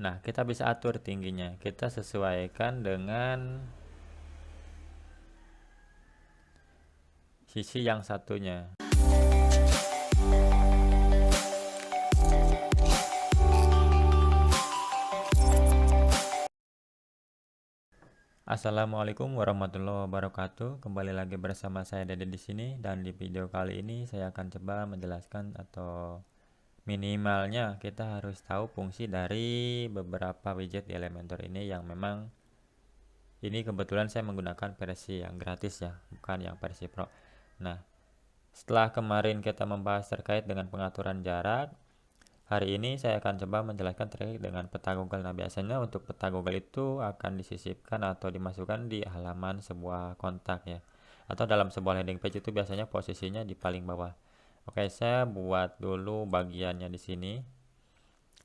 Nah, kita bisa atur tingginya. Kita sesuaikan dengan sisi yang satunya. Assalamualaikum warahmatullahi wabarakatuh. Kembali lagi bersama saya Dede di sini, dan di video kali ini saya akan coba menjelaskan atau minimalnya kita harus tahu fungsi dari beberapa widget di Elementor ini yang memang ini kebetulan saya menggunakan versi yang gratis ya, bukan yang versi Pro. Nah, setelah kemarin kita membahas terkait dengan pengaturan jarak, hari ini saya akan coba menjelaskan terkait dengan peta Google. Nah, biasanya untuk peta Google itu akan disisipkan atau dimasukkan di halaman sebuah kontak ya. Atau dalam sebuah landing page itu biasanya posisinya di paling bawah. Oke, saya buat dulu bagiannya di sini.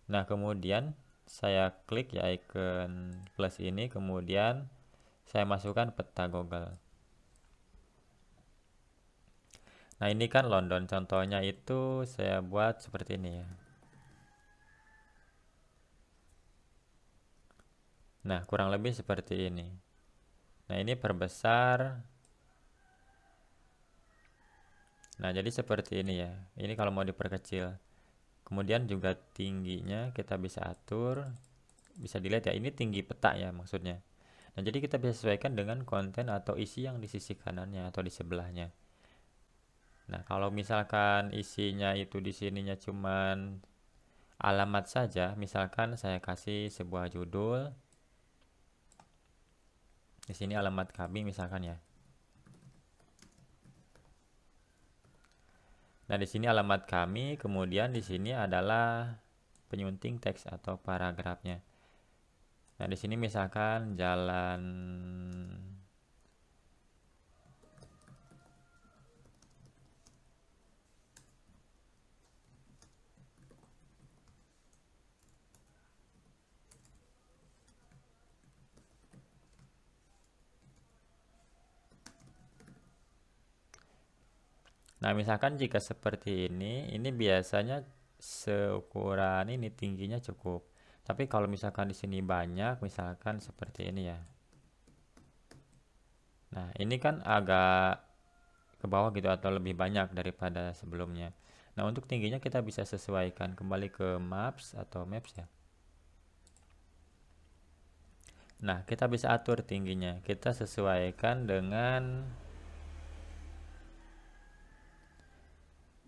Nah, kemudian saya klik ya icon plus ini, kemudian saya masukkan peta Google. Nah, ini kan London, contohnya itu saya buat seperti ini ya. Nah, kurang lebih seperti ini. Nah, ini perbesar. Nah, jadi seperti ini ya. Ini kalau mau diperkecil. Kemudian juga tingginya kita bisa atur. Bisa dilihat ya, ini tinggi peta ya maksudnya. Nah, jadi kita bisa sesuaikan dengan konten atau isi yang di sisi kanannya atau di sebelahnya. Nah, kalau misalkan isinya itu di sininya cuman alamat saja, misalkan saya kasih sebuah judul. Di sini alamat kami misalkan ya. Nah, di sini alamat kami, kemudian di sini adalah penyunting teks atau paragrafnya. Nah, di sini misalkan jalan. Nah, misalkan jika seperti ini biasanya seukuran ini tingginya cukup. Tapi kalau misalkan di sini banyak, misalkan seperti ini ya. Nah, ini kan agak ke bawah gitu atau lebih banyak daripada sebelumnya. Nah, untuk tingginya kita bisa sesuaikan kembali ke maps atau maps ya. Nah, kita bisa atur tingginya. Kita sesuaikan dengan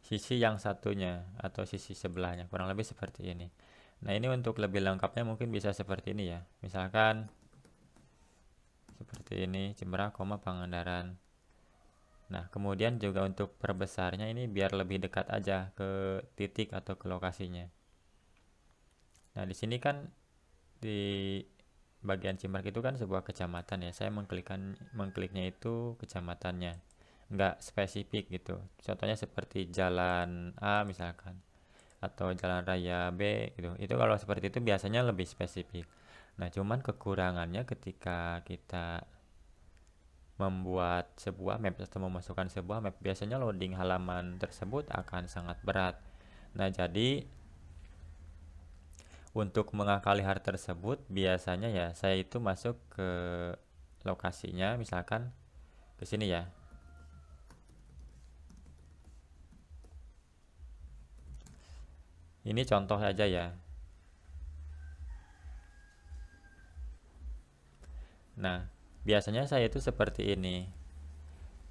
sisi yang satunya atau sisi sebelahnya, kurang lebih seperti ini. Nah, ini untuk lebih lengkapnya mungkin bisa seperti ini ya. Misalkan seperti ini, Jemberana, Pangandaran. Nah, kemudian juga untuk perbesarnya ini biar lebih dekat aja ke titik atau ke lokasinya. Nah, di sini kan di bagian Cimarak itu kan sebuah kecamatan ya. Saya mengkliknya itu kecamatannya, nggak spesifik gitu. Contohnya seperti Jalan A misalkan, atau Jalan Raya B gitu. Itu kalau seperti itu biasanya lebih spesifik. Nah, cuman kekurangannya ketika kita membuat sebuah map atau memasukkan sebuah map, biasanya loading halaman tersebut akan sangat berat. Nah, jadi untuk mengakali hal tersebut biasanya ya saya itu masuk ke lokasinya, misalkan ke sini ya. Ini contoh aja ya. Nah, biasanya saya itu seperti ini.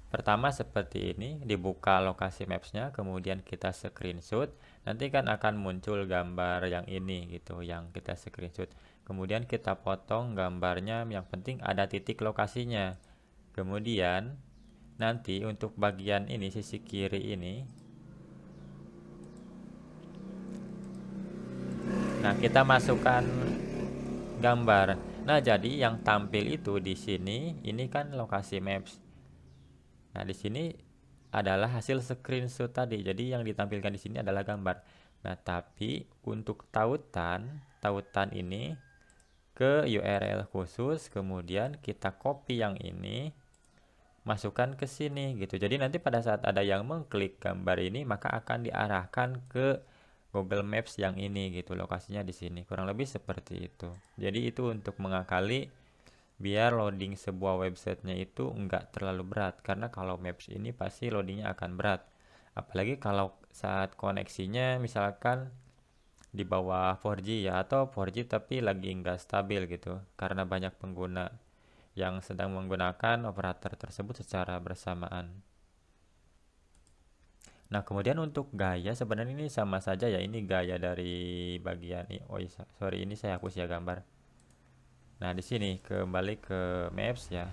Pertama seperti ini, dibuka lokasi mapsnya, kemudian kita screenshot, nanti kan akan muncul gambar yang ini gitu, yang kita screenshot. Kemudian kita potong gambarnya, yang penting ada titik lokasinya. Kemudian nanti untuk bagian ini, sisi kiri ini, nah kita masukkan gambar. Nah, jadi yang tampil itu di sini, ini kan lokasi maps. Nah, di sini adalah hasil screenshot tadi. Jadi yang ditampilkan di sini adalah gambar. Nah, tapi untuk tautan ini ke URL khusus, kemudian kita copy yang ini, masukkan ke sini gitu. Jadi nanti pada saat ada yang mengklik gambar ini, maka akan diarahkan ke Google Maps yang ini gitu, lokasinya di sini. Kurang lebih seperti itu. Jadi itu untuk mengakali biar loading sebuah websitenya itu nggak terlalu berat. Karena kalau Maps ini pasti loadingnya akan berat. Apalagi kalau saat koneksinya misalkan di bawah 4G ya, atau 4G tapi lagi nggak stabil gitu. Karena banyak pengguna yang sedang menggunakan operator tersebut secara bersamaan. Nah, kemudian untuk gaya sebenarnya ini sama saja ya. Ini gaya dari bagian oh iya, sorry ini saya hapus ya gambar. Nah, di sini kembali ke Maps ya.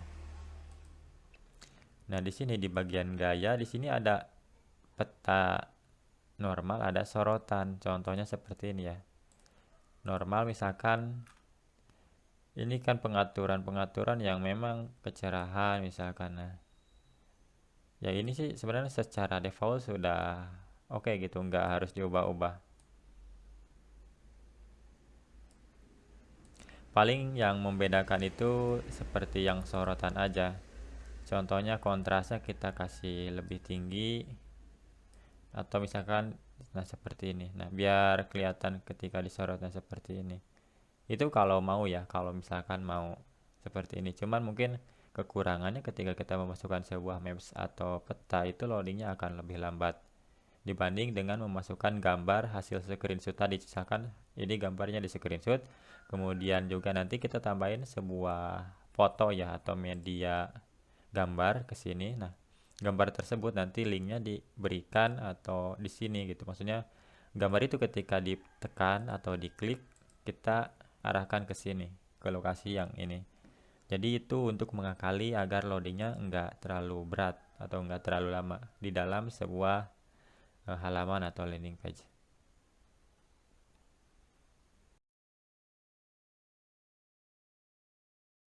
Nah, di sini di bagian gaya di sini ada peta normal, ada sorotan. Contohnya seperti ini ya. Normal misalkan ini kan pengaturan-pengaturan yang memang kecerahan misalkan. Nah, ya ini sih sebenarnya secara default sudah oke gitu, nggak harus diubah-ubah. Paling yang membedakan itu seperti yang sorotan aja. Contohnya kontrasnya kita kasih lebih tinggi atau misalkan nah seperti ini. Nah, biar kelihatan ketika disorotnya seperti ini. Itu kalau mau ya, kalau misalkan mau seperti ini. Cuman mungkin kekurangannya ketika kita memasukkan sebuah maps atau peta itu loadingnya akan lebih lambat dibanding dengan memasukkan gambar hasil screenshot tadi. Misalkan ini gambarnya di screenshot, kemudian juga nanti kita tambahin sebuah foto ya atau media gambar ke sini. Nah, gambar tersebut nanti linknya diberikan atau di sini gitu. Maksudnya gambar itu ketika ditekan atau diklik kita arahkan ke sini, ke lokasi yang ini. Jadi itu untuk mengakali agar loadingnya enggak terlalu berat atau enggak terlalu lama di dalam sebuah halaman atau landing page.